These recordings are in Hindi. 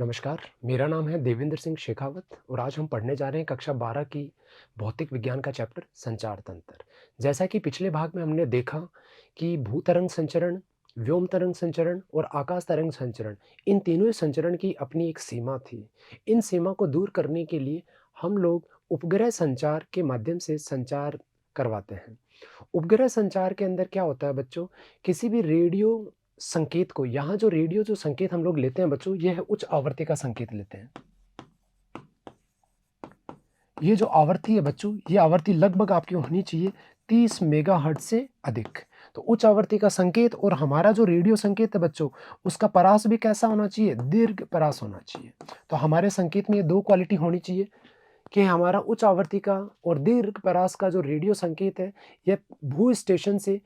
नमस्कार, मेरा नाम है देवेंद्र सिंह शेखावत और आज हम पढ़ने जा रहे हैं कक्षा 12 की भौतिक विज्ञान का चैप्टर संचार तंत्र। जैसा कि पिछले भाग में हमने देखा कि भू-तरंग संचरण, व्योम तरंग संचरण और आकाश तरंग संचरण, इन तीनों ही संचरण की अपनी एक सीमा थी। इन सीमा को दूर करने के लिए हम लोग उपग्रह संचार के माध्यम से संचार करवाते हैं। उपग्रह संचार के अंदर क्या होता है बच्चों, किसी भी रेडियो संकेत को यहाँ जो रेडियो जो संकेत हम लोग लेते हैं बच्चों, ये है उच्च आवृत्ति का संकेत लेते हैं। ये जो आवृत्ति है बच्चों, ये आवृत्ति लगभग आपकी होनी चाहिए 30 मेगाहर्ट्ज़ से अधिक। तो उच्च आवृत्ति का संकेत और हमारा जो रेडियो संकेत है बच्चों, उसका परास भी कैसा होना चाहिए? दीर्घ परास होना चाहिए। तो हमारे संकेत में ये 2 क्वालिटी होनी चाहिए कि हमारा उच्च आवृत्ति का और दीर्घ परास का जो रेडियो संकेत है, ये भू स्टेशन से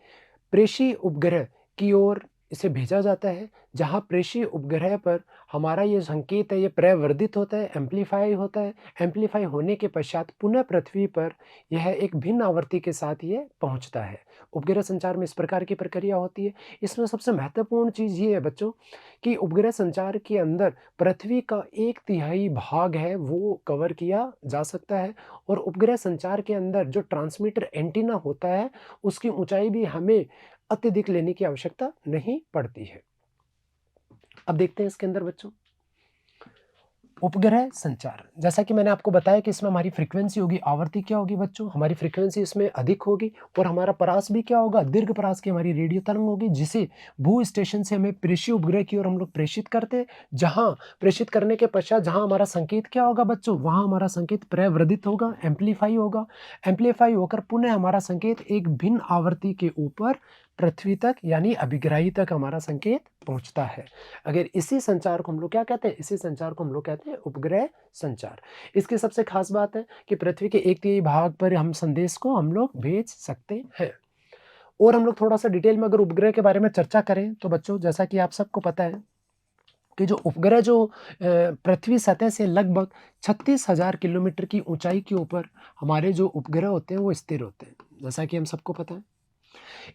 प्रेषी उपग्रह की ओर इसे भेजा जाता है, जहाँ प्रेषी उपग्रह पर हमारा ये संकेत है, ये प्रवर्धित होता है, एम्प्लीफाई होता है। एम्प्लीफाई होने के पश्चात पुनः पृथ्वी पर यह एक भिन्न आवृत्ति के साथ ये पहुँचता है। उपग्रह संचार में इस प्रकार की प्रक्रिया होती है। इसमें सबसे महत्वपूर्ण चीज़ ये है बच्चों कि उपग्रह संचार के अंदर पृथ्वी का 1/3 भाग है, वो कवर किया जा सकता है और उपग्रह संचार के अंदर जो ट्रांसमीटर एंटीना होता है, उसकी ऊँचाई भी हमें अत्यधिक लेने की आवश्यकता नहीं पड़ती है। अब देखते हैं इसके अंदर बच्चों, उपग्रह संचार। जैसा कि मैंने आपको बताया कि इसमें हमारी फ्रीक्वेंसी होगी, आवृत्ति क्या होगी बच्चों? हमारी फ्रीक्वेंसी इसमें अधिक होगी और हमारा परास भी क्या होगा? दीर्घ परास की हमारी रेडियो तरंग होगी, जिसे भू स्टेशन से हमें प्रेषी उपग्रह की ओर हम लोग प्रेषित करते हैं। जहाँ प्रेषित करने के पश्चात जहाँ हमारा संकेत क्या होगा बच्चों? वहाँ हमारा संकेत प्रवर्धित होगा, एम्प्लीफाई होगा। एम्प्लीफाई होकर पुनः हमारा संकेत एक भिन्न आवृत्ति के ऊपर पृथ्वी तक यानी अभिग्राही तक हमारा संकेत पहुँचता है। अगर इसी संचार को हम लोग क्या कहते हैं? इसी संचार को हम लोग कहते हैं उपग्रह संचार। इसकी सबसे खास बात है कि पृथ्वी के 1/3 भाग पर हम संदेश को हम लोग भेज सकते हैं। और हम लोग थोड़ा-सा डिटेल में अगर उपग्रह के बारे में चर्चा करें, तो बच्चों जैसा कि आप सबको पता है कि जो उपग्रह जो पृथ्वी सतह से लगभग 36,000 किलोमीटर की ऊँचाई के ऊपर हमारे जो उपग्रह होते हैं, वो स्थिर होते हैं। जैसा कि हम सबको पता है।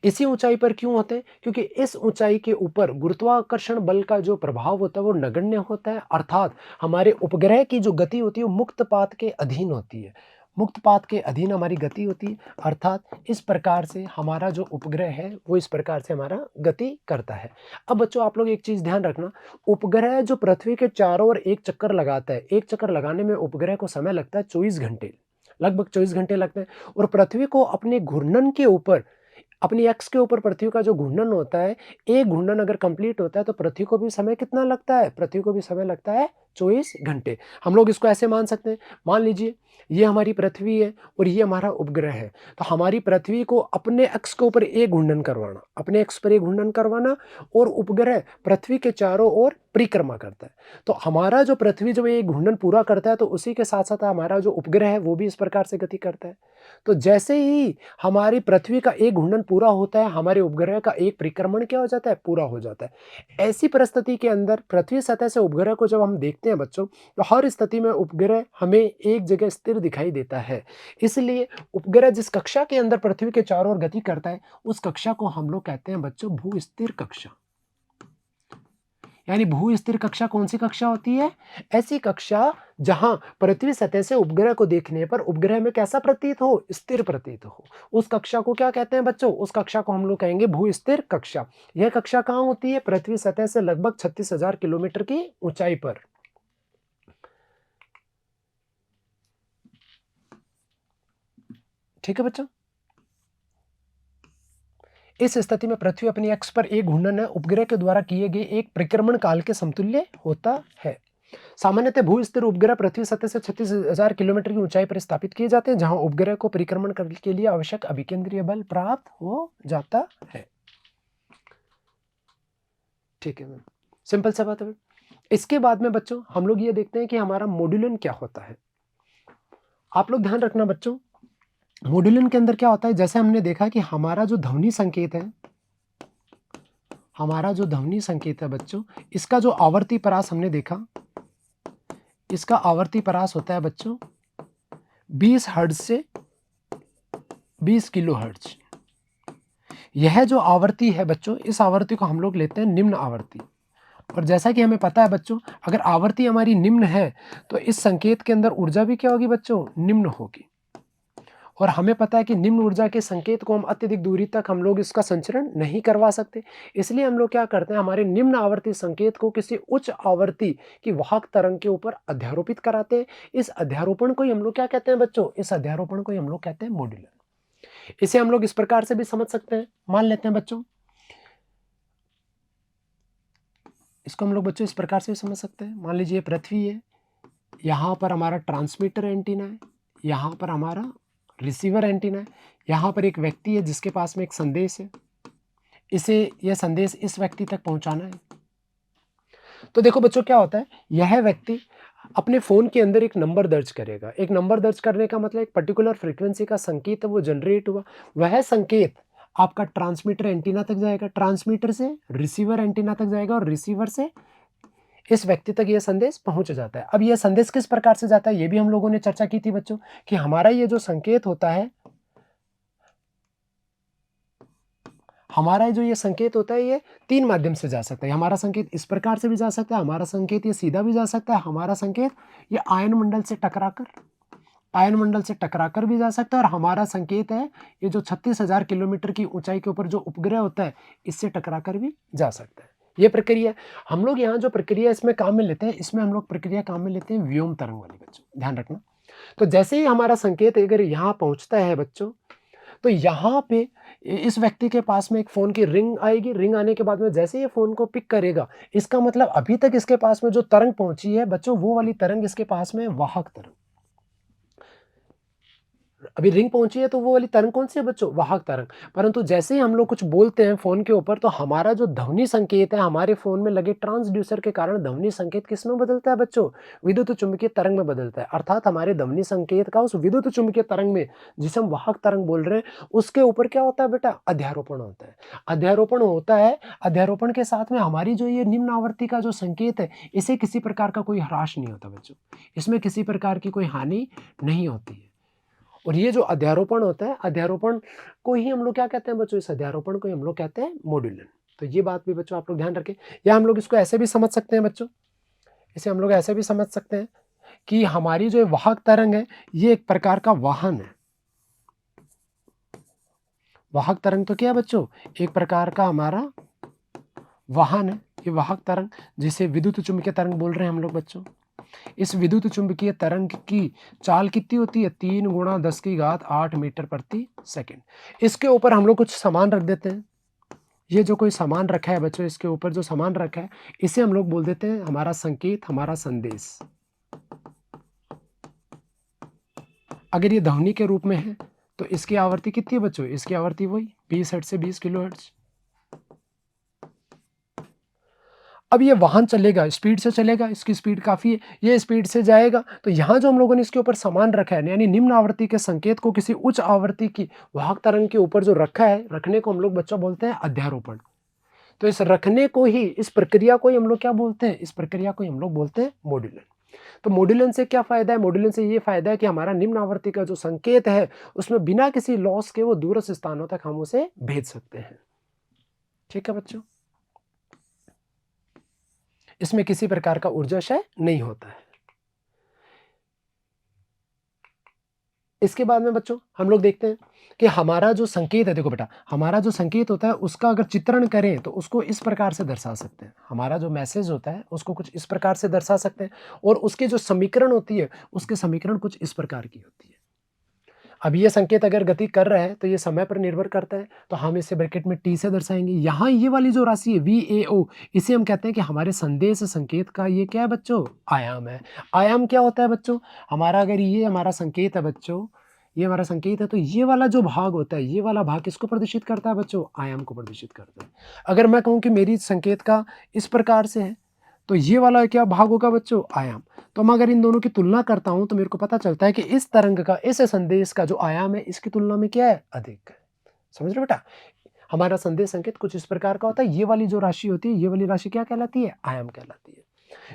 इसी ऊंचाई पर क्यों होते हैं? क्योंकि इस ऊंचाई के ऊपर गुरुत्वाकर्षण बल का जो प्रभाव होता है वो नगण्य होता है, अर्थात हमारे उपग्रह की जो गति होती है वो मुक्तपात के अधीन होती है। मुक्तपात के अधीन हमारी गति होती है, अर्थात इस प्रकार से हमारा जो उपग्रह है वो इस प्रकार से हमारा गति करता है। अब बच्चों आप लोग एक चीज़ ध्यान रखना, उपग्रह जो पृथ्वी के चारों ओर एक चक्कर लगाता है, एक चक्कर लगाने में उपग्रह को समय लगता है 24 घंटे, लगभग 24 घंटे लगते हैं और पृथ्वी को अपने घूर्णन के ऊपर अपनी एक्स के ऊपर पृथ्वी का जो घूर्णन होता है, एक घूर्णन अगर कंप्लीट होता है तो पृथ्वी को भी समय कितना लगता है? पृथ्वी को भी समय लगता है 24 घंटे। हम लोग इसको ऐसे मान सकते हैं, मान लीजिए ये हमारी पृथ्वी है और ये हमारा उपग्रह है। तो हमारी पृथ्वी को अपने अक्ष के ऊपर एक घूर्णन करवाना, अपने अक्ष पर एक घूर्णन करवाना और उपग्रह पृथ्वी के चारों ओर परिक्रमा करता है। तो हमारा जो पृथ्वी जब ये घूर्णन पूरा करता है तो उसी के साथ-साथ हमारा जो उपग्रह है वो भी इस प्रकार से गति करता है। तो जैसे ही हमारी पृथ्वी का एक घूर्णन पूरा होता है, हमारे उपग्रह का एक परिक्रमण क्या हो जाता है? पूरा हो जाता है। ऐसी परिस्थिति के अंदर पृथ्वी सतह से उपग्रह को जब हम देखते हैं बच्चों, तो हर स्थिति में उपग्रह हमें एक जगह स्थिर दिखाई देता है। इसलिए उपग्रह जिस कक्षा के अंदर पृथ्वी के चारों ओर गति करता है, उस कक्षा को हम लोग कहते हैं बच्चों भू-स्थिर कक्षा। यानी भू-स्थिर कक्षा कौन-सी कक्षा होती है? ऐसी कक्षा जहाँ पृथ्वी सतह से उपग्रह को देखने पर उपग्रह में कैसा प्रतीत हो? स्थिर प्रतीत हो। उस कक्षा को क्या कहते हैं बच्चों? उस कक्षा को हम लोग कहेंगे भू-स्थिर कक्षा। यह कक्षा कहाँ होती है? पृथ्वी सतह से लगभग 36,000 किलोमीटर की ऊँचाई पर। ठीक है बच्चों? इस स्थिति में पृथ्वी अपनी अक्ष पर एक घूर्णन है उपग्रह के द्वारा किए गए एक परिक्रमण काल के समतुल्य होता है। सामान्यतः भू-स्थिर उपग्रह पृथ्वी सतह से 36,000 किलोमीटर की ऊंचाई पर स्थापित किए जाते हैं, जहां उपग्रह को परिक्रमण करने के लिए आवश्यक अभिकेंद्रीय बल प्राप्त हो जाता है। ठीक है मैम, सिंपल सा बात है। इसके बाद में बच्चों हम लोग ये देखते हैं कि हमारा मॉड्यूलन क्या होता है। आप लोग ध्यान रखना बच्चों, मॉड्यूलन के अंदर क्या होता है, जैसे हमने देखा कि हमारा जो ध्वनि संकेत है, हमारा जो ध्वनि संकेत है बच्चों, इसका जो आवर्ती परास हमने देखा, इसका आवर्ती परास होता है बच्चों 20 हर्ट्ज से 20 किलो हर्ट्ज। यह जो आवृत्ति है बच्चों, इस आवृत्ति को हम लोग लेते हैं निम्न आवृत्ति और जैसा कि हमें पता है बच्चों, अगर आवर्ती हमारी निम्न है, तो इस संकेत के अंदर ऊर्जा भी क्या होगी बच्चों? निम्न होगी। और हमें पता है कि निम्न ऊर्जा के संकेत को हम अत्यधिक दूरी तक हम लोग इसका संचरण नहीं करवा सकते। इसलिए हम लोग क्या करते हैं, हमारे निम्न आवर्ती संकेत को किसी उच्च आवर्ती की वाहक तरंग के ऊपर अध्यारोपित कराते हैं। इस अध्यारोपण को ही हम लोग क्या कहते हैं बच्चों? इस अध्यारोपण को ही हम लोग कहते हैं मॉड्यूलन। इसे हम लोग इस प्रकार से भी समझ सकते हैं, मान लेते हैं बच्चों, इसको हम लोग बच्चों इस प्रकार से भी समझ सकते हैं। मान लीजिए पृथ्वी है, यहाँ पर हमारा ट्रांसमीटर एंटीना है, यहाँ पर हमारा रिसीवर एंटीना है, यहाँ पर एक व्यक्ति है जिसके पास में एक संदेश है, इसे यह संदेश इस व्यक्ति तक पहुंचाना है। तो देखो बच्चों क्या होता है, यह व्यक्ति अपने फ़ोन के अंदर एक नंबर दर्ज करेगा। एक नंबर दर्ज करने का मतलब एक पर्टिकुलर फ्रीक्वेंसी का संकेत है, वो जनरेट हुआ। वह संकेत आपका ट्रांसमीटर एंटीना तक जाएगा, ट्रांसमीटर से रिसीवर एंटीना तक जाएगा और रिसीवर से इस व्यक्ति तक ये संदेश पहुंच जाता है। अब ये संदेश किस प्रकार से जाता है, ये भी हम लोगों ने चर्चा की थी बच्चों, कि हमारा ये जो संकेत होता है, हमारा जो ये संकेत होता है, ये 3 माध्यम से जा सकता है। हमारा संकेत इस प्रकार से भी जा सकता है, हमारा संकेत ये सीधा भी जा सकता है, हमारा संकेत ये आयन मंडल से टकराकर भी जा सकता है, और हमारा संकेत है ये जो 36,000 किलोमीटर की ऊंचाई के ऊपर जो उपग्रह होता है, इससे टकराकर भी जा सकता है। ये प्रक्रिया हम लोग यहाँ जो प्रक्रिया इसमें काम में लेते हैं, इसमें हम लोग प्रक्रिया काम में लेते हैं व्योम तरंग वाली बच्चों, ध्यान रखना। तो जैसे ही हमारा संकेत अगर यहाँ पहुँचता है बच्चों, तो यहाँ पे इस व्यक्ति के पास में एक फ़ोन की रिंग आएगी। रिंग आने के बाद में जैसे ये फ़ोन को पिक करेगा, इसका मतलब अभी तक इसके पास में जो तरंग पहुँची है बच्चों, वो वाली तरंग इसके पास में वाहक तरंग। अभी रिंग पहुंची है तो वो वाली तरंग कौन सी है बच्चों? वाहक तरंग। परंतु जैसे ही हम लोग कुछ बोलते हैं फोन के ऊपर, तो हमारा जो ध्वनि संकेत है, हमारे फोन में लगे ट्रांसड्यूसर के कारण ध्वनि संकेत किस में बदलता है बच्चों? विद्युत चुम्बकीय तरंग में बदलता है। अर्थात हमारे ध्वनि संकेत का उस विद्युत चुम्बकीय तरंग में, जिसे हम वाहक तरंग बोल रहे हैं, उसके ऊपर क्या होता है बेटा? अध्यारोपण होता है। अध्यारोपण होता है। अध्यारोपण के साथ में हमारी जो ये निम्न आवृत्ति का जो संकेत है, इसे किसी प्रकार का कोई ह्रास नहीं होता बच्चों, इसमें किसी प्रकार की कोई हानि नहीं होती है। और ये जो अध्यारोपण होता है, अध्यारोपण को ही हम लोग क्या कहते हैं बच्चों? इस अध्यारोपण को ही हम लोग कहते हैं मॉड्यूलन। तो ये बात भी बच्चों आप लोग ध्यान रखें। या हम लोग इसको ऐसे भी समझ सकते हैं बच्चों, इसे हम लोग ऐसे भी समझ सकते हैं कि हमारी जो वाहक तरंग है, ये एक प्रकार का वाहन है। वाहक तरंग तो क्या है बच्चों? एक प्रकार का हमारा वाहन है। ये वाहक तरंग, जिसे विद्युत चुम्बकीय तरंग बोल रहे हैं हम लोग बच्चों। इस विद्युत चुम्बकीय तरंग की चाल कितनी होती है? 3 × 10⁸ मीटर प्रति सेकंड। इसके ऊपर हम लोग कुछ सामान रख देते हैं। ये जो कोई सामान रखा है बच्चों, इसके ऊपर जो सामान रखा है, इसे हम लोग बोल देते हैं हमारा संकेत, हमारा संदेश। अगर ये ध्वनि के रूप में है, तो इसकी आवृत्ति कितनी है बच्चों? इसकी आवृत्ति वही 20 हर्ट्ज से 20 किलोहर्ट्ज। अब ये वाहन चलेगा, स्पीड से चलेगा, इसकी स्पीड काफ़ी है, ये स्पीड से जाएगा। तो यहाँ जो हम लोगों ने इसके ऊपर सामान रखा है, यानी निम्न आवृत्ति के संकेत को किसी उच्च आवृत्ति की वाहक तरंग के ऊपर जो रखा है, रखने को हम लोग बच्चों बोलते हैं अध्यारोपण। तो इस रखने को ही, इस प्रक्रिया को ही हम लोग क्या बोलते हैं? इस प्रक्रिया को ही हम लोग बोलते हैं मॉड्यूलन। तो मॉड्यूलन से क्या फ़ायदा है? मॉड्यूलन से ये फ़ायदा है कि हमारा निम्न आवृत्ति का जो संकेत है, उसमें बिना किसी लॉस के वो दूरस्थ स्थानों तक हम उसे भेज सकते हैं। ठीक है बच्चों? इसमें किसी प्रकार का ऊर्जा क्षय नहीं होता है। इसके बाद में बच्चों हम लोग देखते हैं कि हमारा जो संकेत है, देखो बेटा, हमारा जो संकेत होता है उसका अगर चित्रण करें तो उसको इस प्रकार से दर्शा सकते हैं। हमारा जो मैसेज होता है उसको कुछ इस प्रकार से दर्शा सकते हैं, और उसकी जो समीकरण होती है, उसके समीकरण कुछ इस प्रकार की होती है। अब ये संकेत अगर गति कर रहा है तो ये समय पर निर्भर करता है, तो हम इसे ब्रैकेट में टी से दर्शाएंगे। यहाँ ये वाली जो राशि है VAO, इसे हम कहते हैं कि हमारे संदेश संकेत का ये क्या है बच्चों? आयाम है। आयाम क्या होता है बच्चों? हमारा अगर ये हमारा संकेत है बच्चों, ये हमारा संकेत है, तो ये वाला जो भाग होता है, ये वाला भाग किसको प्रदर्शित करता है बच्चों? आयाम को प्रदर्शित करता है। अगर मैं कहूँ कि मेरी संकेत का इस प्रकार से है, तो ये वाला क्या भाग होगा बच्चों? आयाम। तो मैं अगर इन दोनों की तुलना करता हूं, तो मेरे को पता चलता है कि इस तरंग का, इस संदेश का जो आयाम है, इसकी तुलना में क्या है? अधिक है। समझ रहे हो बेटा? हमारा संदेश संकेत कुछ इस प्रकार का होता है। ये वाली जो राशि होती है, ये वाली राशि क्या कहलाती है? आयाम कहलाती है।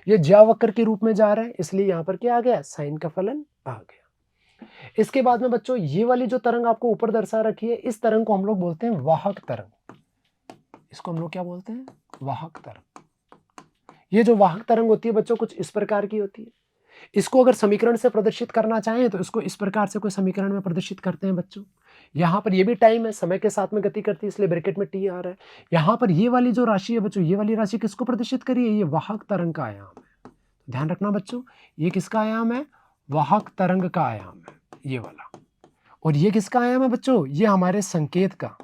ये ज्यावक्र के रूप में जा रहा है, इसलिए यहाँ पर क्या आ गया? साइन का फलन आ गया। इसके बाद में बच्चों ये वाली जो तरंग आपको ऊपर दर्शा रखी है, इस तरंग को हम लोग बोलते हैं वाहक तरंग। इसको हम लोग क्या बोलते हैं? वाहक तरंग। ये जो वाहक तरंग होती है बच्चों कुछ इस प्रकार की होती है। इसको अगर समीकरण से प्रदर्शित करना चाहें तो इसको इस प्रकार से कोई समीकरण में प्रदर्शित करते हैं बच्चों। यहाँ पर ये भी टाइम है, समय के साथ में गति करती है, इसलिए ब्रैकेट में टी आ रहा है। यहाँ पर ये वाली जो राशि है बच्चों, ये वाली राशि किसको प्रदर्शित करिए, ये वाहक तरंग का आयाम है। ध्यान रखना बच्चों, ये किसका आयाम है, वाहक तरंग का आयाम है ये वाला। और ये किसका आयाम है बच्चों, ये हमारे संकेत का,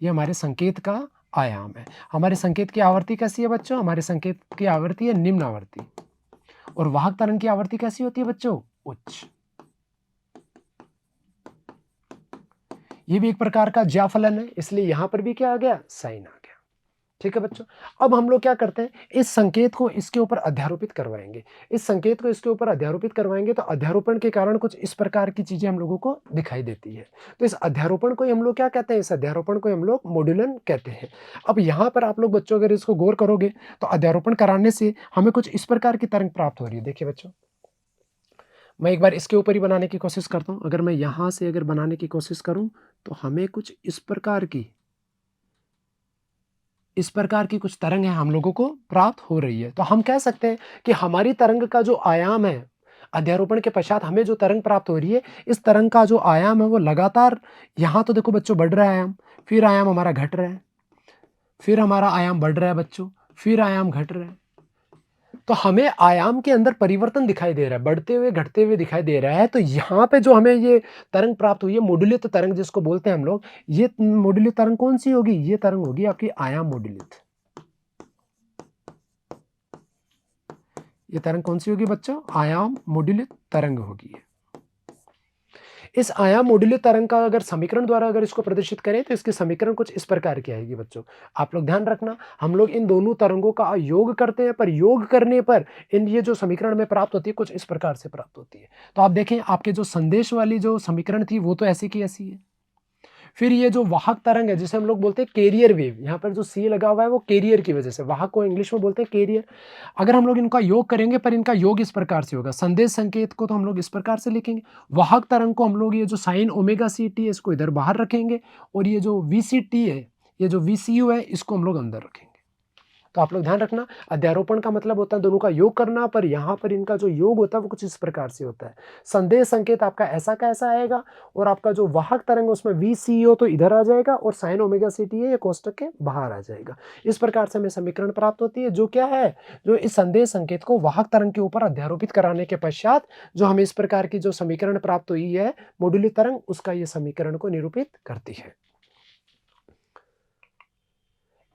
ये हमारे संकेत का आयाम है। हमारे संकेत की आवृत्ति कैसी है बच्चों, हमारे संकेत की आवृत्ति है निम्न आवृत्ति, और वाहक तरंग की आवृत्ति कैसी होती है बच्चों, उच्च। ये भी एक प्रकार का ज्याफलन है, इसलिए यहां पर भी क्या आ गया, साइन आ गया। ठीक है बच्चों, अब हम लोग क्या करते हैं, इस संकेत को इसके ऊपर अध्यारोपित करवाएंगे। इस संकेत को इसके ऊपर अध्यारोपित करवाएंगे तो अध्यारोपण के कारण कुछ इस प्रकार की चीजें हम लोगों को दिखाई देती है। तो इस अध्यारोपण को हम लोग क्या कहते हैं, इस अध्यारोपण को हम लोग मॉड्यूलन कहते हैं। अब यहाँ पर आप लोग बच्चों अगर इसको गौर करोगे तो अध्यारोपण कराने से हमें कुछ इस प्रकार की तरंग प्राप्त हो रही है। देखिए बच्चों, मैं एक बार इसके ऊपर ही बनाने की कोशिश करता हूँ। अगर मैं यहाँ से अगर बनाने की कोशिश करूँ तो हमें कुछ इस प्रकार की कुछ तरंग है हम लोगों को प्राप्त हो रही है। तो हम कह सकते हैं कि हमारी तरंग का जो आयाम है, अध्यारोपण के पश्चात हमें जो तरंग प्राप्त हो रही है, इस तरंग का जो आयाम है वो लगातार, यहाँ तो देखो बच्चों बढ़ रहा है आयाम, फिर आयाम हमारा घट रहा है, फिर हमारा आयाम बढ़ रहा है बच्चों, फिर आयाम घट रहा है। तो हमें आयाम के अंदर परिवर्तन दिखाई दे रहा है, बढ़ते हुए घटते हुए दिखाई दे रहा है। तो यहाँ पे जो हमें ये तरंग प्राप्त हुई है, मॉड्यूलित तरंग जिसको बोलते हैं हम लोग, ये मॉड्यूलित तरंग कौन सी होगी, ये तरंग होगी आपकी आयाम मॉड्यूलित। ये तरंग कौन सी होगी बच्चों, आयाम मॉड्यूलित तरंग होगी। इस आयाम मॉड्यूलित तरंग का अगर समीकरण द्वारा अगर इसको प्रदर्शित करें तो इसकी समीकरण कुछ इस प्रकार की आएगी बच्चों। आप लोग ध्यान रखना, हम लोग इन दोनों तरंगों का योग करते हैं, पर योग करने पर इन ये जो समीकरण में प्राप्त होती है कुछ इस प्रकार से प्राप्त होती है। तो आप देखें, आपके जो संदेश वाली जो समीकरण थी वो तो ऐसी की ऐसी है। फिर ये जो वाहक तरंग है जिसे हम लोग बोलते हैं कैरियर वेव, यहाँ पर जो सी लगा हुआ है वो कैरियर की वजह से, वाहक को इंग्लिश में बोलते हैं कैरियर। अगर हम लोग इनका योग करेंगे, पर इनका योग इस प्रकार से होगा, संदेश संकेत को तो हम लोग इस प्रकार से लिखेंगे, वाहक तरंग को हम लोग ये जो साइन ओमेगा सी टी है इसको इधर बाहर रखेंगे, और ये जो वी सी टी है, ये जो वी सी यू है, इसको हम लोग अंदर रखेंगे। तो आप लोग ध्यान रखना, अध्यारोपण का मतलब होता है दोनों का योग करना, पर यहाँ पर इनका जो योग होता है वो कुछ इस प्रकार से होता है। संदेश संकेत आपका ऐसा का ऐसा आएगा, और आपका जो वाहक तरंग उसमें VCO तो इधर आ जाएगा, और साइन ओमेगा सी टी है ये कोष्टक के बाहर आ जाएगा। इस प्रकार से हमें समीकरण प्राप्त होती है, जो क्या है, जो इस संदेश संकेत को वाहक तरंग के ऊपर अध्यारोपित कराने के पश्चात जो हमें इस प्रकार की जो समीकरण प्राप्त हुई है मॉड्यूलित तरंग, उसका ये समीकरण को निरूपित करती है।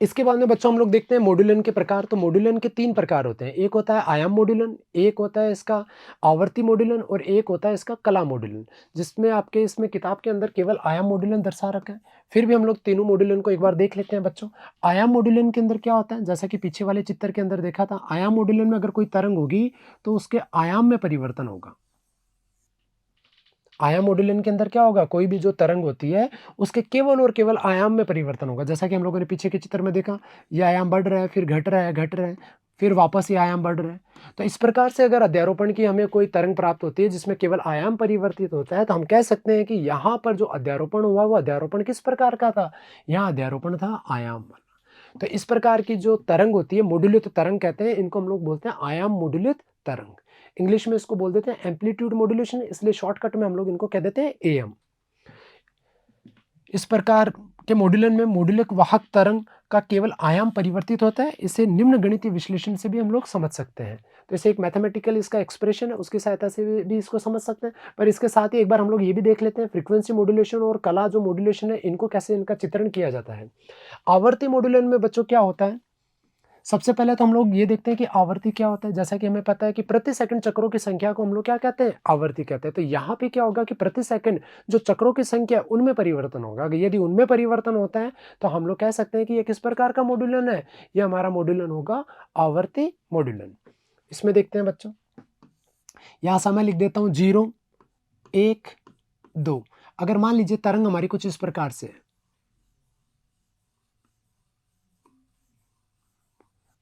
इसके बाद में बच्चों हम लोग देखते हैं मॉड्यूलन के प्रकार। तो मॉड्यूलन के 3 प्रकार होते हैं, एक होता है आयाम मॉड्यूलन, एक होता है इसका आवर्ती मॉड्यूलन, और एक होता है इसका कला मॉड्यूलन, जिसमें आपके इसमें किताब के अंदर केवल आयाम मॉड्यूलन दर्शा रखा है। फिर भी हम लोग तीनों मॉड्यूलन को एक बार देख लेते हैं बच्चों। आयाम मॉड्यूलन के अंदर क्या होता है, जैसा कि पीछे वाले चित्र के अंदर देखा था, आयाम मॉड्यूलन में अगर कोई तरंग होगी तो उसके आयाम में परिवर्तन होगा। आयाम मॉड्यूलन के अंदर क्या होगा, कोई भी जो तरंग होती है उसके केवल और केवल आयाम में परिवर्तन होगा। जैसा कि हम लोगों ने पीछे के चित्र में देखा, ये आयाम बढ़ रहा है, फिर घट रहा है, घट रहा है, फिर वापस ये आयाम बढ़ रहा है। तो इस प्रकार से अगर अध्यारोपण की हमें कोई तरंग प्राप्त होती है जिसमें केवल आयाम परिवर्तित होता है, तो हम कह सकते हैं कि यहाँ पर जो अध्यारोपण हुआ वो अध्यारोपण किस प्रकार का था, यहाँ अध्यारोपण था आयाम वाला। तो इस प्रकार की जो तरंग होती है मॉड्यूलित तरंग कहते हैं, इनको हम लोग बोलते हैं आयाम मॉड्यूलित तरंग। इंग्लिश में इसको बोल देते हैं एम्पलीट्यूड मॉड्यूलेशन, इसलिए शॉर्टकट में हम लोग इनको कह देते हैं एएम। इस प्रकार के मॉड्यूलन में मॉड्यूलिक वाहक तरंग का केवल आयाम परिवर्तित होता है। इसे निम्न गणितीय विश्लेषण से भी हम लोग समझ सकते हैं। तो इसे एक मैथमेटिकल इसका एक्सप्रेशन है, उसकी सहायता से भी इसको समझ सकते हैं। पर इसके साथ ही एक बार हम लोग ये भी देख लेते हैं फ्रीक्वेंसी मॉड्यूलेशन और कला जो मॉड्यूलेशन है, इनको कैसे इनका चित्रण किया जाता है। आवर्ती मॉड्यूलन में बच्चों क्या होता है, सबसे पहले तो हम लोग ये देखते हैं कि आवर्ती क्या होता है। जैसा कि हमें पता है कि प्रति सेकंड चक्रों की संख्या को हम लोग क्या कहते हैं, आवर्ती कहते हैं। तो यहाँ पे क्या होगा कि प्रति सेकंड जो चक्रों की संख्या उनमें परिवर्तन होगा। अगर यदि उनमें परिवर्तन होता है तो हम लोग कह सकते हैं कि ये किस प्रकार का मॉड्यूलन है, ये हमारा मॉड्यूलन होगा आवर्ती मॉड्यूलन। इसमें देखते हैं बच्चों, यहाँ से मैं लिख देता हूँ 0, 1, 2। अगर मान लीजिए तरंग हमारी कुछ इस प्रकार से है,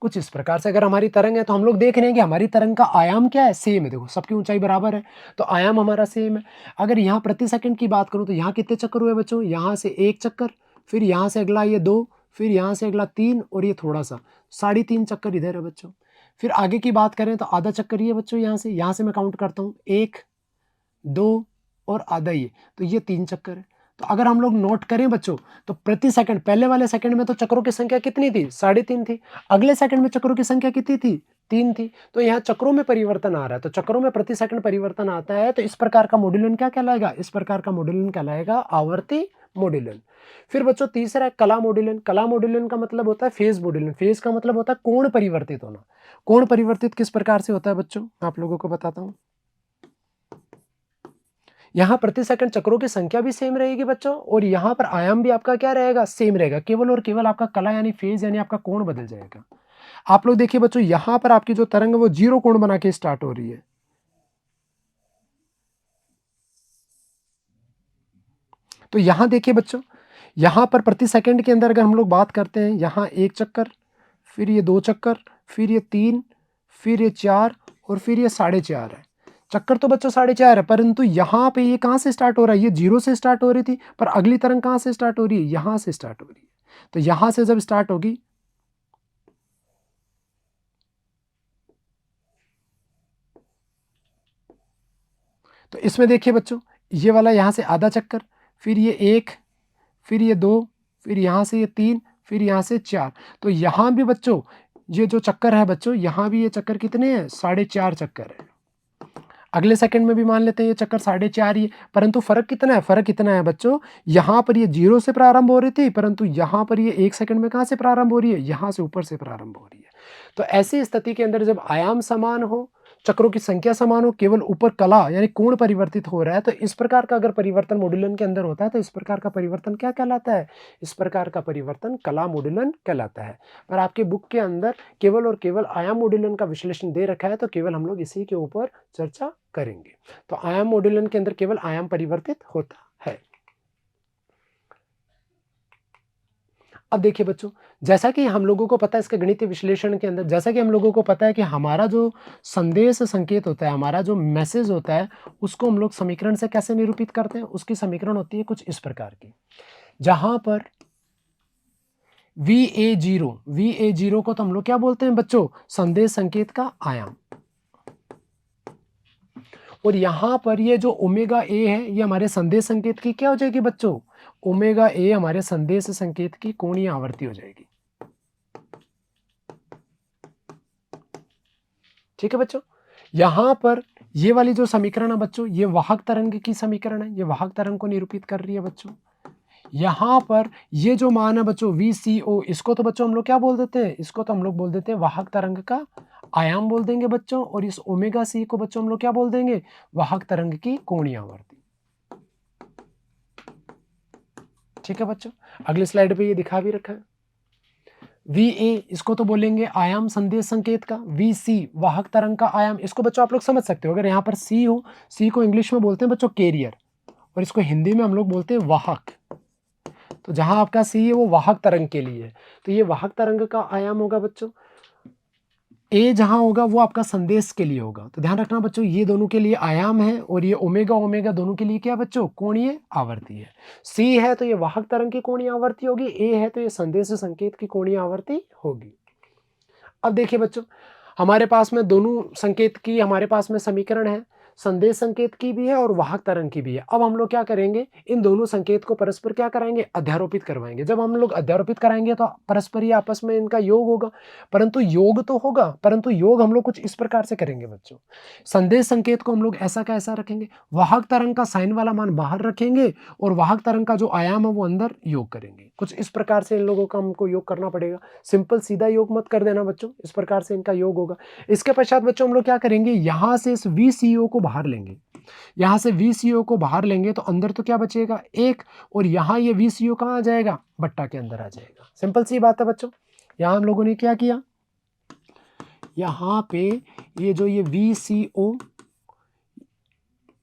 कुछ इस प्रकार से अगर हमारी तरंग है, तो हम लोग देख रहे हैं कि हमारी तरंग का आयाम क्या है, सेम है। देखो सबकी ऊंचाई बराबर है तो आयाम हमारा सेम है। अगर यहाँ प्रति सेकंड की बात करूँ तो यहाँ कितने चक्कर हुए बच्चों, यहाँ से 1 चक्कर, फिर यहाँ से अगला ये 2, फिर यहाँ से अगला 3 और ये थोड़ा सा 3.5 चक्कर इधर है बच्चों। फिर आगे की बात करें तो आधा चक्कर ये बच्चों यहाँ से मैं काउंट करता हूँ 1, 2 और आधा ये, तो ये 3 चक्कर है। तो अगर हम लोग नोट करें बच्चों तो प्रति सेकंड, पहले वाले सेकंड में तो चक्रों की संख्या कितनी थी? 3.5 थी। अगले सेकंड में चक्रों की संख्या कितनी थी? 3 थी। तो यहाँ चक्रों में परिवर्तन आ रहा है, तो चक्रों में प्रति सेकंड परिवर्तन आता है, तो इस प्रकार का मॉड्यूलन क्या कहलाएगा? इस प्रकार का मॉड्यूलन कहलाएगा आवर्ती मॉड्यूलन। फिर बच्चों तीसरा है कला मॉड्यूलन। कला मॉड्यूलन का मतलब होता है फेज मॉड्यूलन। फेज का मतलब होता है कोण परिवर्तित होना। कोण परिवर्तित किस प्रकार से होता है बच्चों? आप लोगों को बताता हूं। यहाँ प्रति सेकंड चक्रों की संख्या भी सेम रहेगी बच्चों, और यहाँ पर आयाम भी आपका क्या रहेगा? सेम रहेगा। केवल और केवल आपका कला यानी फेज यानी आपका कोण बदल जाएगा। आप लोग देखिए बच्चों, यहाँ पर आपकी जो तरंग है वो 0 कोण बना के स्टार्ट हो रही है। तो यहाँ देखिए बच्चों, यहाँ पर प्रति सेकंड के अंदर अगर हम लोग बात करते हैं, यहाँ 1 चक्कर, फिर ये 2 चक्कर, फिर ये 3, फिर ये 4 और फिर ये 4.5 है। चक्कर तो बच्चों 4.5 है, परंतु यहाँ पे ये कहाँ से स्टार्ट हो रहा है? ये 0 से स्टार्ट हो रही थी, पर अगली तरंग कहाँ से स्टार्ट हो रही है? यहाँ से स्टार्ट हो रही है। तो यहाँ से जब स्टार्ट होगी, तो इसमें देखिए बच्चों, ये वाला यहाँ से आधा चक्कर, फिर ये 1, फिर ये 2, फिर यहाँ से ये 3, फिर यहाँ से 4। तो यहाँ भी बच्चों ये जो चक्कर है बच्चों, यहाँ भी ये चक्कर कितने हैं? 4.5 चक्कर है। अगले सेकंड में भी मान लेते हैं ये चक्कर 4.5 ही है, परंतु फर्क कितना है? फर्क कितना है बच्चों, यहाँ पर ये 0 से प्रारंभ हो रही थी, परंतु यहाँ पर ये 1 सेकंड में कहाँ से प्रारंभ हो रही है? यहाँ से ऊपर से प्रारंभ हो रही है। तो ऐसी स्थिति के अंदर जब आयाम समान हो, चक्रों की संख्या समान हो, केवल ऊपर कला यानी कोण परिवर्तित हो रहा है, तो इस प्रकार का अगर परिवर्तन मॉड्यूलन के अंदर होता है तो इस प्रकार का परिवर्तन क्या कहलाता है? इस प्रकार का परिवर्तन कला मॉड्यूलन कहलाता है। पर आपके बुक के अंदर केवल और केवल आयाम मॉड्यूलन का विश्लेषण दे रखा है, तो केवल हम लोग इसी के ऊपर चर्चा करेंगे। तो आयाम मॉड्यूलन के अंदर केवल आयाम परिवर्तित होता है। अब देखिए बच्चों, जैसा कि हम लोगों को पता है इसके गणितीय विश्लेषण के अंदर, जैसा कि हम लोगों को पता है कि हमारा जो संदेश संकेत होता है, हमारा जो मैसेज होता है, उसको हम लोग समीकरण से कैसे निरूपित करते हैं? उसकी समीकरण होती है कुछ इस प्रकार की, जहां पर VA0 को तो हम लोग क्या बोलते हैं बच्चों? संदेश संकेत का आयाम। और यहां पर ये जो ओमेगा ए है, ये हमारे संदेश संकेत की क्या हो जाएगी बच्चों? ओमेगा ए हमारे संदेश संकेत की कोणीय आवृत्ति हो जाएगी। ठीक है बच्चों, यहां पर ये वाली जो समीकरण है बच्चों, ये वाहक तरंग की समीकरण है, ये वाहक तरंग को निरूपित कर रही है बच्चों। यहां पर ये जो मान है बच्चों VCO, इसको तो बच्चों हम लोग क्या बोल देते हैं? इसको तो हम लोग बोल देते हैं वाहक तरंग का आयाम बोल देंगे बच्चों, और इस ओमेगा C को बच्चों हम लोग क्या बोल देंगे? वाहक तरंग की कोणीय आवृत्ति। ठीक है बच्चों, अगले स्लाइड पे ये दिखा भी रखा है। VA इसको तो बोलेंगे आयाम संदेश संकेत का, VC वाहक तरंग का आयाम, इसको बच्चों आप लोग समझ सकते हो। अगर यहाँ पर C हो, C को इंग्लिश में बोलते हैं बच्चों कैरियर, और इसको हिंदी में हम लोग बोलते हैं वाहक। तो जहां आपका C है वो वाहक तरंग के लिए है, तो ये वाहक तरंग का आयाम होगा बच्चों। A जहां होगा वो आपका संदेश के लिए होगा। तो ध्यान रखना बच्चों, ये दोनों के लिए आयाम है, और ये ओमेगा ओमेगा दोनों के लिए क्या बच्चों? कोणीय आवर्ती है। C है तो ये वाहक तरंग की कोणीय आवर्ती होगी, A है तो ये संदेश संकेत की कोणीय आवर्ती होगी। अब देखिए बच्चों, हमारे पास में दोनों संकेत की हमारे पास में समीकरण है, संदेश संकेत की भी है और वाहक तरंग की भी है। अब हम लोग क्या करेंगे? इन दोनों संकेत को परस्पर क्या कराएंगे? अध्यारोपित करवाएंगे। जब हम लोग अध्यारोपित कराएंगे तो परस्पर ही आपस में इनका योग होगा, परंतु योग तो होगा, परंतु योग हम लोग कुछ इस प्रकार से करेंगे बच्चों। संदेश संकेत को हम लोग ऐसा का ऐसा रखेंगे, वाहक तरंग का साइन वाला मान बाहर रखेंगे, और वाहक तरंग का जो आयाम है वो अंदर योग करेंगे। कुछ इस प्रकार से इन लोगों का हमको योग करना पड़ेगा। सिंपल सीधा योग मत कर देना बच्चों, इस प्रकार से इनका योग होगा। इसके पश्चात बच्चों हम लोग क्या करेंगे? यहां से इस VCO को बाहर लेंगे, यहां से VCO को बाहर लेंगे तो अंदर तो क्या बचेगा? 1, और यहां ये VCO कहां आ जाएगा? बट्टा के अंदर आ जाएगा। सिंपल सी बात है बच्चों। यहां हम लोगों ने क्या किया? यहां पे ये जो ये VCO,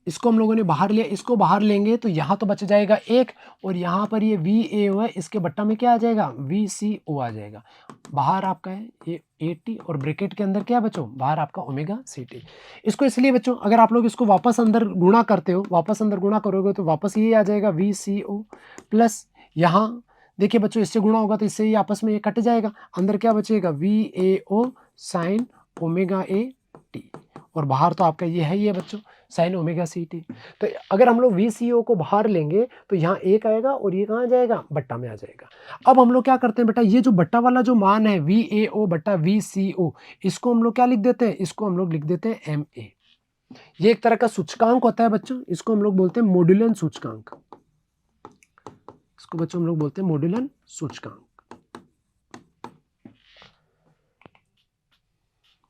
इसको हम लोगों ने बाहर लिया, इसको बाहर लेंगे तो यहाँ तो बच जाएगा 1, और यहाँ पर ये VAO है, इसके बट्टा में क्या आ जाएगा? VCO आ जाएगा। बाहर आपका है ये 80, और ब्रैकेट के अंदर क्या बच्चों? बाहर आपका ओमेगा CT। इसको इसलिए बच्चों, अगर आप लोग इसको वापस अंदर गुणा करते हो, वापस अंदर गुणा करोगे तो वापस ये आ जाएगा VCO प्लस यहाँ देखिए बच्चों, इससे गुणा होगा तो इससे ये आपस में ये कट जाएगा, अंदर क्या बचेगा, VAO sign omega A T, और बाहर तो आपका ये है ही है बच्चों, साइन ओमेगा सी टी। तो अगर हम लोग VCO को बाहर लेंगे तो यहाँ एक आएगा और ये कहाँ जाएगा, बट्टा में आ जाएगा। अब हम लोग क्या करते हैं बेटा, ये जो बट्टा वाला जो मान है VAO बट्टा VCO, इसको हम लोग क्या लिख देते हैं, इसको हम लोग लिख देते हैं MA। ये एक तरह का सूचकांक होता है बच्चों, इसको हम लोग बोलते हैं मॉड्यूलन सूचकांक। इसको बच्चों हम लोग बोलते हैं मॉड्यूलन सूचकांक।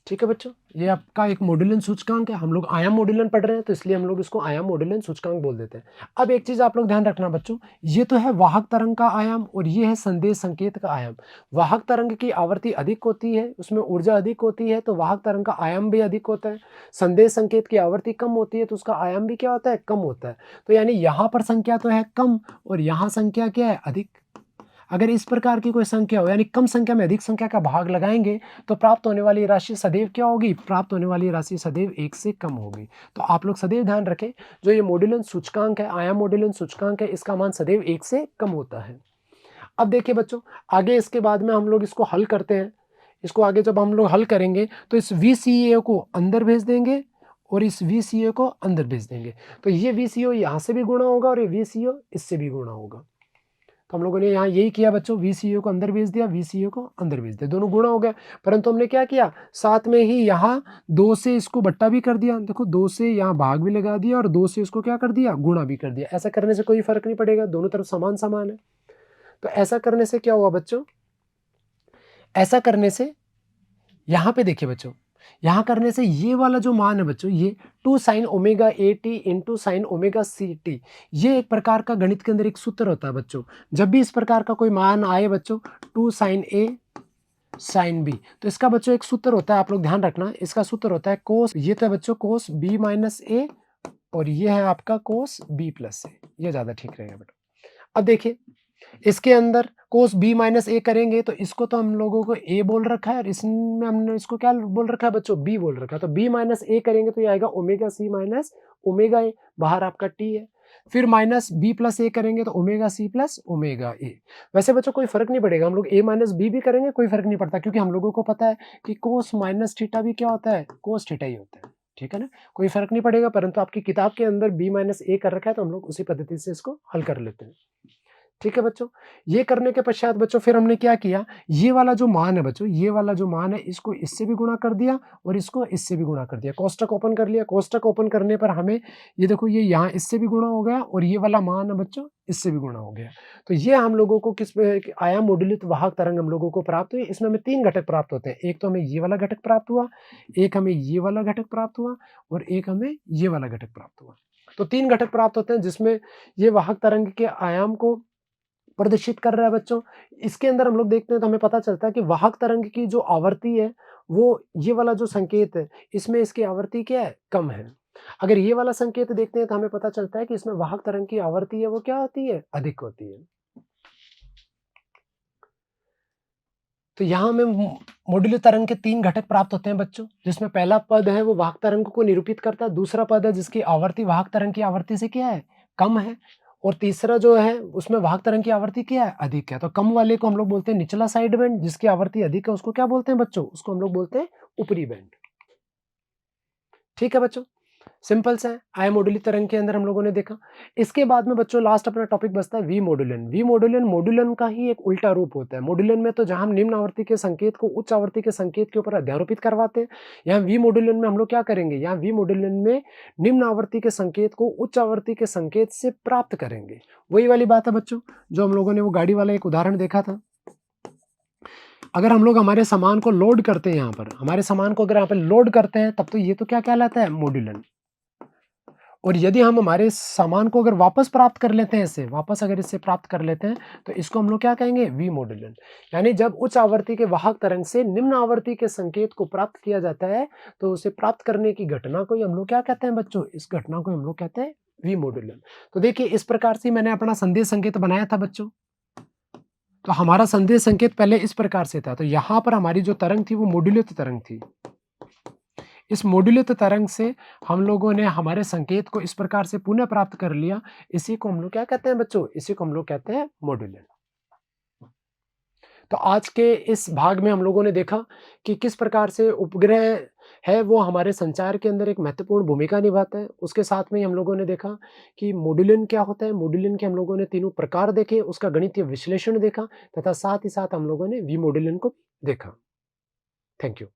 ठीक है बच्चों, ये आपका एक मॉड्यूलन सूचकांक है। हम लोग आयाम मॉड्यूलन पढ़ रहे हैं तो इसलिए हम लोग इसको आयाम मॉड्यूलन सूचकांक बोल देते हैं। अब एक चीज आप लोग ध्यान रखना बच्चों, ये तो है वाहक तरंग का आयाम और ये है संदेश संकेत का आयाम। वाहक तरंग की आवृत्ति अधिक होती है, उसमें ऊर्जा अधिक होती है, तो वाहक तरंग का आयाम भी अधिक होता है। संदेश संकेत की आवृत्ति कम होती है तो उसका आयाम भी क्या होता है, कम होता है। तो यानी यहाँ पर संख्या तो है कम और यहाँ संख्या क्या है, अधिक। अगर इस प्रकार की कोई संख्या हो, यानी कम संख्या में अधिक संख्या का भाग लगाएंगे तो प्राप्त होने वाली राशि सदैव क्या होगी, प्राप्त होने वाली राशि सदैव 1 से कम होगी। तो आप लोग सदैव ध्यान रखें, जो ये मॉड्यूलन सूचकांक है, आयाम मॉड्यूलन सूचकांक है, इसका मान सदैव 1 से कम होता है। अब देखिए बच्चों, आगे इसके बाद में हम लोग इसको हल करते हैं। इसको आगे जब हम लोग हल करेंगे तो इस VCA को अंदर भेज देंगे और इस VCA को अंदर भेज देंगे, तो ये VCO यहाँ से भी गुणा होगा और ये VCO इससे भी गुणा होगा। तो हम लोगों ने यहाँ यही किया बच्चों, VCO को अंदर भेज दिया, VCO को अंदर भेज दिया, दोनों गुणा हो गया। परंतु हमने क्या किया, साथ में ही यहाँ 2 से इसको बट्टा भी कर दिया। देखो 2 से यहाँ भाग भी लगा दिया और 2 से इसको क्या कर दिया, गुणा भी कर दिया। ऐसा करने से कोई फर्क नहीं पड़ेगा, दोनों तरफ समान समान है। तो ऐसा करने से क्या हुआ बच्चों, ऐसा करने से यहाँ पे देखिए बच्चों, यहाँ करने से ये वाला जो मान है बच्चों, ये 2 sine omega A T into sine omega C T, ये एक प्रकार का गणित के अंदर एक सूत्र होता है बच्चों। जब भी इस प्रकार का कोई मान आए बच्चों, 2 साइन ए साइन बी, तो इसका बच्चों एक सूत्र होता है, आप लोग ध्यान रखना, इसका सूत्र होता है कोस, ये तो है बच्चों कोस बी माइनस ए, और ये है आपका कोस बी प्लस ए, ये ज़्यादा ठीक रहेगा बेटा। अब देखिए, इसके अंदर कोस बी माइनस ए करेंगे तो इसको तो हम लोगों को ए बोल रखा है और इसमें हमने इसको क्या बोल रखा है बच्चों, बी बोल रखा है। तो बी माइनस ए करेंगे तो ये आएगा omega C minus omega A, बाहर आपका टी है। फिर माइनस बी प्लस ए करेंगे तो omega C plus omega A. वैसे बच्चों कोई फर्क नहीं पड़ेगा, हम लोग ए माइनस बी भी करेंगे कोई फर्क नहीं पड़ता, क्योंकि हम लोगों को पता है कि कोस माइनस थीटा भी क्या होता है, कोस थीटा ही होता है। ठीक है ना, कोई फर्क नहीं पड़ेगा, परंतु आपकी किताब के अंदर बी माइनस ए कर रखा है तो हम लोग उसी पद्धति से इसको हल कर लेते हैं। ठीक है बच्चों, ये करने के पश्चात बच्चों फिर हमने क्या किया, ये वाला जो मान है बच्चों, ये वाला जो मान है, इसको इससे भी गुणा कर दिया और इसको इससे भी गुणा कर दिया। कोष्टक ओपन कर लिया, कोष्टक ओपन करने पर हमें ये देखो, ये यहाँ इससे भी गुणा हो गया और ये वाला मान है बच्चों इससे भी गुणा हो गया। तो ये हम लोगों को किस आयाम मॉड्यूलित वाहक तरंग हम लोगों को प्राप्त हुई। इसमें हमें 3 घटक प्राप्त होते हैं, एक तो हमें ये वाला घटक प्राप्त हुआ, एक हमें ये वाला घटक प्राप्त हुआ और एक हमें ये वाला घटक प्राप्त हुआ। तो 3 घटक प्राप्त होते हैं जिसमें ये वाहक तरंग के आयाम को प्रदर्शित कर रहा है बच्चों। इसके अंदर हम लोग देखते हैं तो हमें पता चलता है कि वाहक तरंग की जो आवृत्ति है, वो ये वाला जो संकेत है, इसमें इसकी आवृत्ति क्या है, कम है। अगर ये वाला संकेत देखते हैं तो हमें पता चलता है कि इसमें वाहक तरंग की आवृत्ति है वो क्या होती है, अधिक होती है। तो यहाँ हमें मॉड्यूलर तरंग के 3 घटक प्राप्त होते हैं बच्चों, जिसमें पहला पद है वो वाहक तरंग को निरूपित करता है, दूसरा पद है जिसकी आवृत्ति वाहक तरंग की आवृत्ति से क्या है, कम है, और तीसरा जो है उसमें वाहक तरंग की आवृत्ति क्या है, अधिक है। तो कम वाले को हम लोग बोलते हैं निचला साइड बैंड, जिसकी आवृत्ति अधिक है उसको क्या बोलते हैं बच्चों, उसको हम लोग बोलते हैं ऊपरी बैंड। ठीक है बच्चों, सिंपल सा है, आय मॉड्यूली तरंग के अंदर हम लोगों ने देखा। इसके बाद में बच्चों लास्ट अपना टॉपिक बचता है वी मॉड्यूलन। वी मॉड्यूलन मॉड्यूलन का ही एक उल्टा रूप होता है। मॉड्यूलन में तो जहां हम निम्न आवृत्ति के संकेत को उच्च आवृत्ति के संकेत के ऊपर अध्यारोपित करवाते हैं, यहाँ वी मॉड्यूलन में हम लोग क्या करेंगे, यहाँ वी मॉड्यूलन में निम्न आवृत्ति के संकेत को उच्च आवृत्ति के संकेत से प्राप्त करेंगे। वही वाली बात है बच्चों, जो हम लोगों ने वो गाड़ी वाला एक उदाहरण देखा था। अगर हम लोग हमारे सामान को लोड करते हैं, यहाँ पर हमारे सामान को अगर यहाँ पर लोड करते हैं, तब तो ये तो क्या कहलाता है, मॉड्यूलन। और यदि हम हमारे सामान को अगर वापस प्राप्त कर लेते हैं, इससे वापस अगर इससे प्राप्त कर लेते हैं, तो इसको हम लोग क्या कहेंगे, वी मॉड्यूलन। यानी जब उच्च आवृत्ति के वाहक तरंग से निम्न आवृत्ति के संकेत को प्राप्त किया जाता है, तो उसे प्राप्त करने की घटना को हम लोग क्या कहते हैं बच्चों, इस घटना को हम लोग कहते हैं वी मॉड्यूलन। तो देखिए इस प्रकार से मैंने अपना संदेश संकेत बनाया था बच्चों। तो हमारा संदेश संकेत पहले इस प्रकार से था, तो यहाँ पर हमारी जो तरंग थी वो मॉड्यूलित तरंग थी। इस मॉड्यूलित तरंग से हम लोगों ने हमारे संकेत को इस प्रकार से पुनः प्राप्त कर लिया। इसी को हम लोग क्या कहते हैं बच्चों, इसी को हम लोग कहते हैं मॉड्यूलन। तो आज के इस भाग में हम लोगों ने देखा कि किस प्रकार से उपग्रह है वो हमारे संचार के अंदर एक महत्वपूर्ण भूमिका निभाता है। उसके साथ में ही हम लोगों ने देखा कि मॉड्यूलन क्या होता है, मॉड्यूलन के हम लोगों ने तीनों प्रकार देखे, उसका गणितीय विश्लेषण देखा तथा साथ ही साथ हम लोगों ने विमॉड्यूलन को देखा। Thank you.